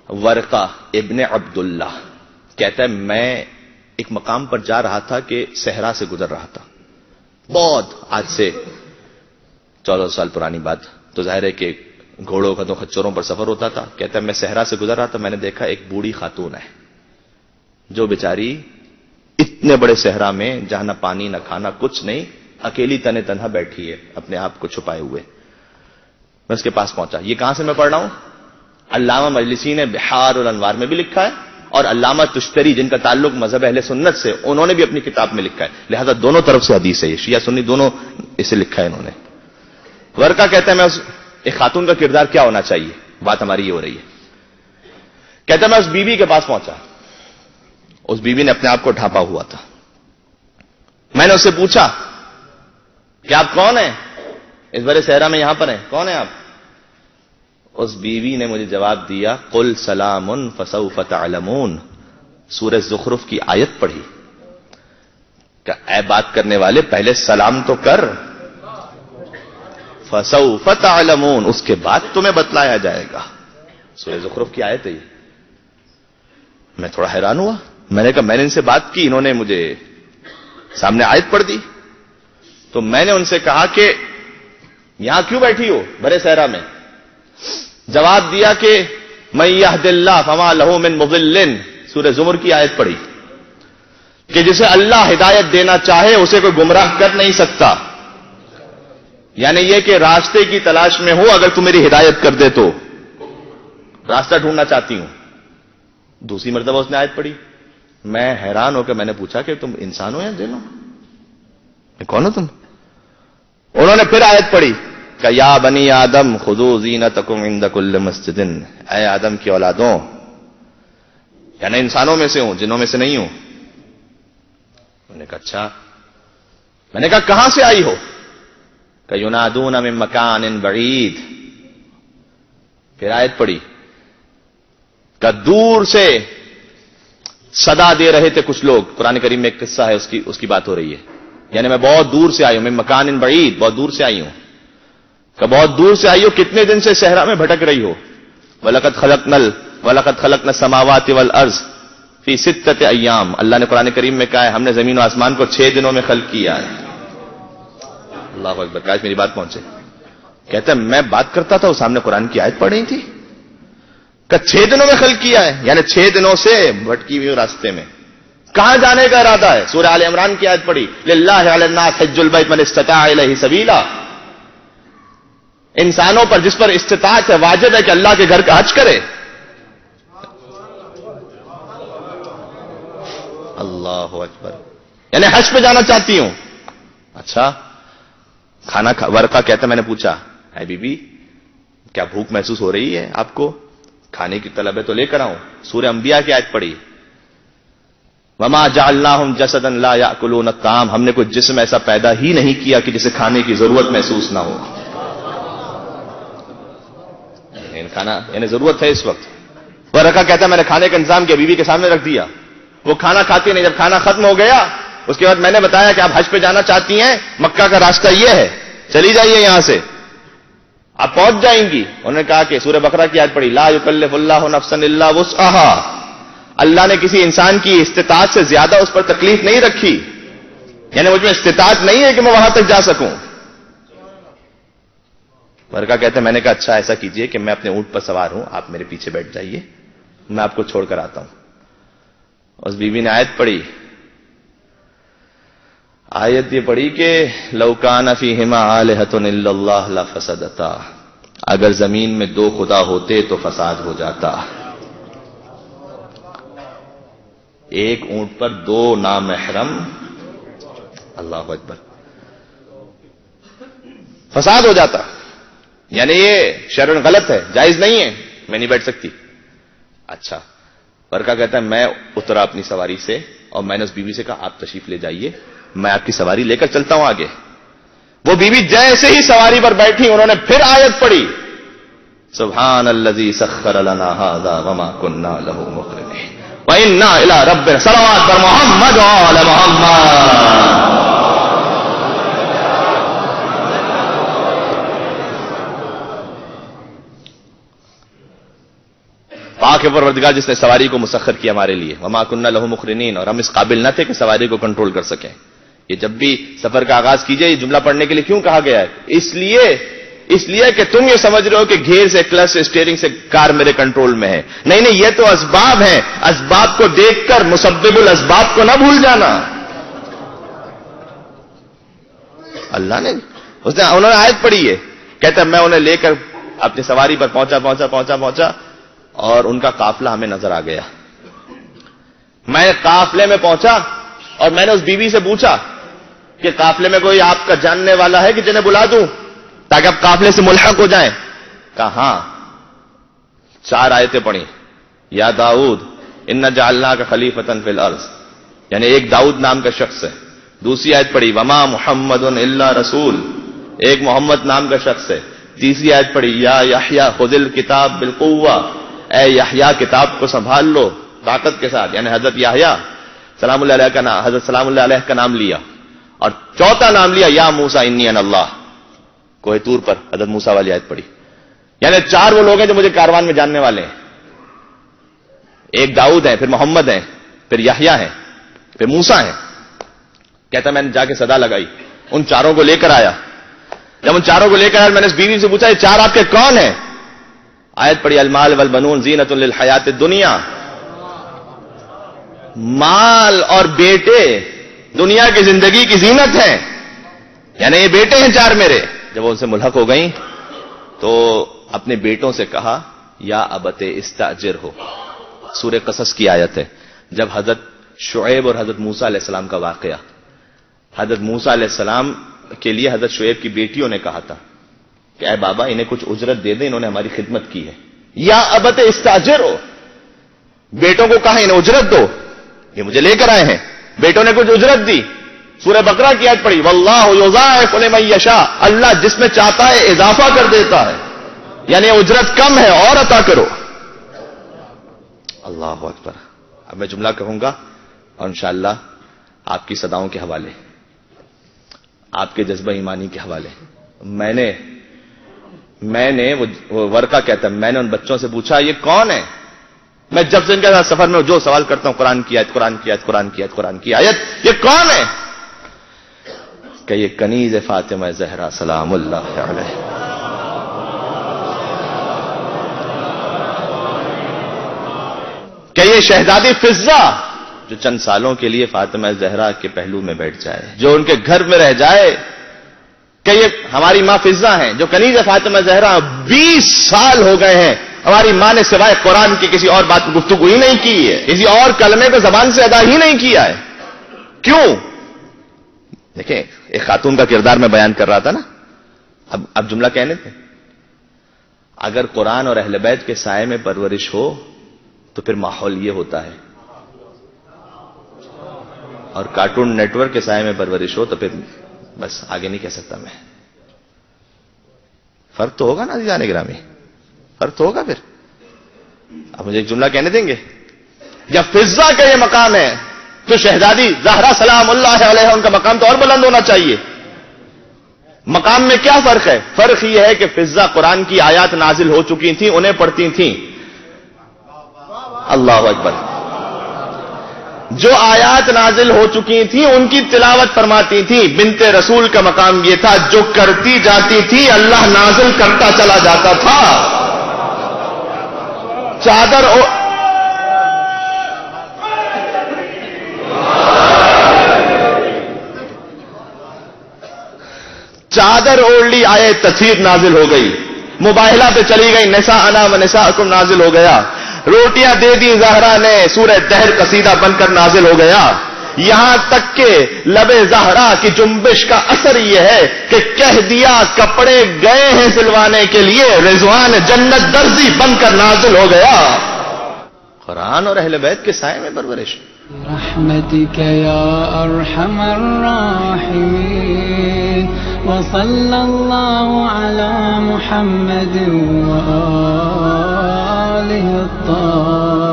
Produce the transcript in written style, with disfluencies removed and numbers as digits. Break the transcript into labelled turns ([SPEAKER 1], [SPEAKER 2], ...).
[SPEAKER 1] ورقہ ابن عبداللہ کہتا ہے میں ایک مقام پر جا رہا تھا کہ صحرا سے گزر رہا تھا، بہت آج سے 14 سال پرانی بات، تو ظاہر ہے کہ گھوڑوں کا تو خچروں پر سفر ہوتا تھا. کہتا ہے میں صحرا سے گزر رہا تھا، میں نے دیکھا ایک بوڑھی خاتون ہے جو بیچاری اتنے بڑے صحرا میں جہاں نہ پانی نہ کھانا کچھ نہیں، اکیلی تنے تنہا بیٹھی ہے اپنے آپ کو چھپائے ہوئے. میں اس کے پاس پہنچا. یہ کہاں سے میں پڑھ رہا ہوں؟ علامہ مجلسی نے بحار الانوار میں بھی لکھا ہے، اور علامہ تشتری جن کا تعلق مذہب اہل سنت سے، انہوں نے بھی اپنی کتاب میں لکھا ہے. لہذا دونوں طرف سے حدیث ہے، شیعہ سنی دونوں اسے لکھا ہے انہوں نے. ورقہ کہتا ہے میں ایک خاتون کا کردار کیا ہونا چاہیے، بات ہماری یہ ہو رہی ہے. کہتا ہے میں اس بیوی کے پاس پہنچا، اس بیوی نے اپنے آپ کو ڈھانپا ہوا تھا. میں نے اس سے پوچھا کہ آپ کون ہیں، اس بڑے صحرا میں یہاں پر ہیں، کون ہیں آپ؟ اس بیوی نے مجھے جواب دیا قل سلام فسوف تعلمون، سورہ زخرف کی آیت پڑھی کہ اے بات کرنے والے پہلے سلام تو کر، فسوف تعلمون، اس کے بعد تمہیں بتلایا جائے گا. سورہ زخرف کی آیت ہے یہ. میں تھوڑا حیران ہوا. میں نے کہا میں نے ان سے بات کی، انہوں نے مجھے سامنے آیت پڑھ دی. تو میں نے ان سے کہا کہ یہاں کیوں بیٹھی ہو بڑے صحرا میں؟ جواب دیا کہ من یہد اللہ فما لہ من مضل، سورہ زمر کی آیت پڑھی کہ جسے اللہ ہدایت دینا چاہے اسے کوئی گمراہ کر نہیں سکتا. یعنی یہ کہ راستے کی تلاش میں ہوں، اگر تم میری ہدایت کر دے تو راستہ ڈھونڈنا چاہتی ہوں. دوسری مرتبہ اس نے آیت پڑھی. میں حیران ہو کے میں نے پوچھا کہ تم انسان ہو یا جن ہو، کون ہو تم؟ انہوں نے پھر آیت پڑھی کہ یا بنی آدم خذوا زینتکم عند کل مسجد، اے آدم کی اولادوں، یعنی انسانوں میں سے ہوں، جنوں میں سے نہیں ہوں. میں نے کہا اچھا. میں نے کہا کہاں سے آئی ہو؟ کہ ینادون من مکان بعید. پھر آیت پڑھی کہ دور سے صدا دے رہے تھے کچھ لوگ. قرآن کریم میں ایک قصہ ہے، اس کی بات ہو رہی ہے. یعنی میں بہت دور سے آئی ہوں، من مکان بعید، بہت دور سے آئی ہوں. کہ بہت دور سے آئی ہو، کتنے دن سے صحرا میں بھٹک رہی ہو؟ وَلَقَدْ خَلَقْنَا السَّمَاوَاتِ وَالْأَرْضَ فِي سِتَّةِ أَيَّامٍ. اللہ نے قرآن کریم میں کہا ہے ہم نے زمین و آسمان کو 6 دنوں میں خلق کیا ہے. اللہ اکبر، کاش میری بات پہنچے. کہتا ہے میں بات کرتا تھا، وہ سامنے قرآن کی آیت پڑھ رہی تھی کہ 6 دنوں میں خلق کیا ہے، یعنی 6 دنوں سے بھٹکی ہوئی راستے میں. کہاں جانے کا ارادہ ہے؟ سورہ آل عمران کی آیت پڑھی للہ علی الناس حج البیت من استطاع الیہ سبیلا. انسانوں پر جس پر استطاعت ہے واجب ہے کہ اللہ کے گھر کا حج کرے. اللہ اکبر، یعنی حج پہ جانا چاہتی ہوں. اچھا کھانا ورقہ کہتا میں نے پوچھا اے بی بی کیا بھوک محسوس ہو رہی ہے آپ کو؟ کھانے کی طلب ہے تو لے کر آؤں. سورہ انبیاء کی آیت پڑھی وما جعلناہم جسدا لا یاکلون الطعام، ہم نے کوئی جسم ایسا پیدا ہی نہیں کیا کہ جسے کھانے کی ضرورت محسوس نہ ہو. کھانا یعنی ضرورت ہے اس وقت. ورقہ کہتا ہے میں نے کھانے کا انتظام کیا، بیوی کے سامنے رکھ دیا. وہ کھانا کھاتی نہیں. جب کھانا ختم ہو گیا اس کے بعد میں نے بتایا کہ آپ حج پہ جانا چاہتی ہیں، مکہ کا راستہ یہ ہے، چلی جائیے یہاں سے، آپ پہنچ جائیں گی. انہوں نے کہا کہ سورہ بقرہ کی آیت پڑھی لا یکلف اللہ نفسا الا وسعها، اللہ نے کسی انسان کی استطاعت سے زیادہ اس پر تکلیف نہیں رکھی. یعنی مجھ میں استطاعت نہیں ہے کہ میں وہاں تک جا سکوں. ورقہ کہتے ہیں میں نے کہا اچھا ایسا کیجئے کہ میں اپنے اونٹ پر سوار ہوں، آپ میرے پیچھے بیٹھ جائیے، میں آپ کو چھوڑ کر آتا ہوں. اس بیوی نے آیت پڑھی. آیت یہ پڑھی کہ لو کان فیہما آلہۃ الا اللہ لفسدتا، اگر زمین میں 2 خدا ہوتے تو فساد ہو جاتا. ایک اونٹ پر 2 نامحرم، اللہ اکبر، فساد ہو جاتا. یعنی یہ شرعن غلط ہے، جائز نہیں ہے، میں نہیں بیٹھ سکتی. اچھا ورقہ کہتا ہے میں اترا اپنی سواری سے اور میں نے اس بیوی سے کہا آپ تشریف لے جائیے، میں آپ کی سواری لے کر چلتا ہوں آگے. وہ بیوی جیسے ہی سواری پر بیٹھی انہوں نے پھر آیت پڑھی سبحان الذی سخر لنا ھذا وما كنا له مقرنین وَإِنَّا إِلَىٰ رَبِّنَا صلوات پر محمد وعلی محمد. پاک ہے پروردگار جس نے سواری کو مسخر کیا ہمارے لیے، وما کننا لہ مقرنین، اور ہم اس قابل نہ تھے کہ سواری کو کنٹرول کر سکیں. یہ جب بھی سفر کا آغاز کیجئے یہ جملہ پڑھنے کے لیے کیوں کہا گیا ہے؟ اس لیے کہ تم یہ سمجھ رہے ہو کہ گیئر سے، کلچ سے، اسٹیئرنگ سے کار میرے کنٹرول میں ہے. نہیں، یہ تو اسباب ہیں. اسباب کو دیکھ کر مسبب الاسباب کو نہ بھول جانا. اللہ نے انہوں نے آیت پڑھی ہے، کہتا ہے میں انہیں لے کر اپنی سواری پر پہنچا اور ان کا قافلہ ہمیں نظر آ گیا. میں قافلے میں پہنچا اور میں نے اس بیوی سے پوچھا کہ قافلے میں کوئی آپ کا جاننے والا ہے کہ جنہیں بلا دوں تاکہ آپ قافلے سے ملحق ہو جائیں؟ کہا ہاں. 4 آیتیں پڑھی. یا داؤد انا جعلناک خلیفۃ فی الارض، یعنی ایک داؤد نام کا شخص ہے. دوسری آیت پڑھی وما محمد الا رسول، ایک محمد نام کا شخص ہے. تیسری آیت پڑھی یا یحییٰ خذ الکتاب بالقوہ، اے یحییٰ کتاب کو سنبھال لو طاقت کے ساتھ، یعنی حضرت یحییٰ سلام اللہ علیہ کا نام، حضرت سلام اللہ علیہ کا نام لیا. اور چوتھا نام لیا یا موسیٰ انی انا اللہ، کوہ طور پر حضرت موسیٰ والی آیت پڑھی. یعنی 4 وہ لوگ ہیں جو مجھے کاروان میں جاننے والے ہیں. ایک داؤد ہے، پھر محمد ہے، پھر یحییٰ ہے، پھر موسیٰ ہے. کہتا میں نے جا کے صدا لگائی، ان 4 کو لے کر آیا. جب ان 4 کو لے کر آیا میں نے اس بیوی سے پوچھا یہ 4 آپ کے کون ہیں؟ آیت پڑھی المال والبنون زینۃ للحیات الدنیا، مال اور بیٹے دنیا کی زندگی کی زینت ہیں. یعنی یہ بیٹے ہیں 4 میرے. جب وہ ان سے ملحق ہو گئیں تو اپنے بیٹوں سے کہا یا ابت استاجر ہو. سورہ قصص کی آیت ہے. جب حضرت شعیب اور حضرت موسیٰ علیہ السلام کا واقعہ، حضرت موسیٰ علیہ السلام کے لیے حضرت شعیب کی بیٹیوں نے کہا تھا کہ اے بابا انہیں کچھ اجرت دے دیں، انہوں نے ہماری خدمت کی ہے. یا ابت استاجر ہو، بیٹوں کو کہا انہیں اجرت دو، یہ مجھے لے کر آئے ہیں. بیٹوں نے کچھ اجرت دی. سورہ بقرہ کی آیت پڑھی واللہ یضاعف لمن یشاء، اللہ جس میں چاہتا ہے اضافہ کر دیتا ہے. یعنی اجرت کم ہے اور عطا کرو. اللہ اکبر. اب میں جملہ کہوں گا اور انشاءاللہ آپ کی صداؤں کے حوالے، آپ کے جذبہ ایمانی کے حوالے. میں نے وہ ورقہ کہتا ہے میں نے ان بچوں سے پوچھا یہ کون ہے؟ میں جب سے ان کے ساتھ سفر میں جو سوال کرتا ہوں قرآن کی آیت، یہ کون ہے؟ کہ یہ کنیز فاطمہ زہرا سلام اللہ علیہ. کہ یہ شہزادی فضہ جو چند سالوں کے لیے فاطمہ زہرا کے پہلو میں بیٹھ جائے، جو ان کے گھر میں رہ جائے. کہ یہ ہماری ماں فضہ ہیں جو کنیز فاطمہ زہرا. 20 سال ہو گئے ہیں ہماری ماں نے سوائے قرآن کی کسی اور بات گفتگو ہی نہیں کی ہے، کسی اور کلمے کو زبان سے ادا ہی نہیں کیا ہے. کیوں؟ دیکھیں ایک خاتون کا کردار میں بیان کر رہا تھا نا. اب جملہ کہنے تھے اگر قرآن اور اہل بیت کے سائے میں پرورش ہو تو پھر ماحول یہ ہوتا ہے، اور کارٹون نیٹ ورک کے سائے میں پرورش ہو تو پھر بس آگے نہیں کہہ سکتا میں. فرق تو ہوگا نا عزیزان گرامی، فرق تو ہوگا. پھر اب مجھے ایک جملہ کہنے دیں گے. جب فضہ کا یہ مقام ہے تو شہزادی زہرا سلام اللہ علیہ ان کا مقام تو اور بلند ہونا چاہیے. مقام میں کیا فرق ہے؟ فرق یہ ہے کہ فضہ قرآن کی آیات نازل ہو چکی تھیں، انہیں پڑھتی تھیں. اللہ اکبر. جو آیات نازل ہو چکی تھیں ان کی تلاوت فرماتی تھی. بنت رسول کا مقام یہ تھا جو کرتی جاتی تھی اللہ نازل کرتا چلا جاتا تھا. چادر اوڑھ لی آئے تطہیر نازل ہو گئی. مباہلہ پہ چلی گئی نساءنا و نساءکم نازل ہو گیا. روٹیاں دے دی زہرا نے سورہ دہر قصیدہ بن کر نازل ہو گیا. یہاں تک کہ لب زہرا کی جنبش کا اثر یہ ہے کہ کہہ دیا کپڑے گئے ہیں سلوانے کے لیے، رضوان جنت درزی بن کر نازل ہو گیا. قرآن اور اہل بیت کے سائے میں پرورش.
[SPEAKER 2] رحمتک یا ارحم الراحمین وصلی اللہ علی محمد وآلہ الطاہرین.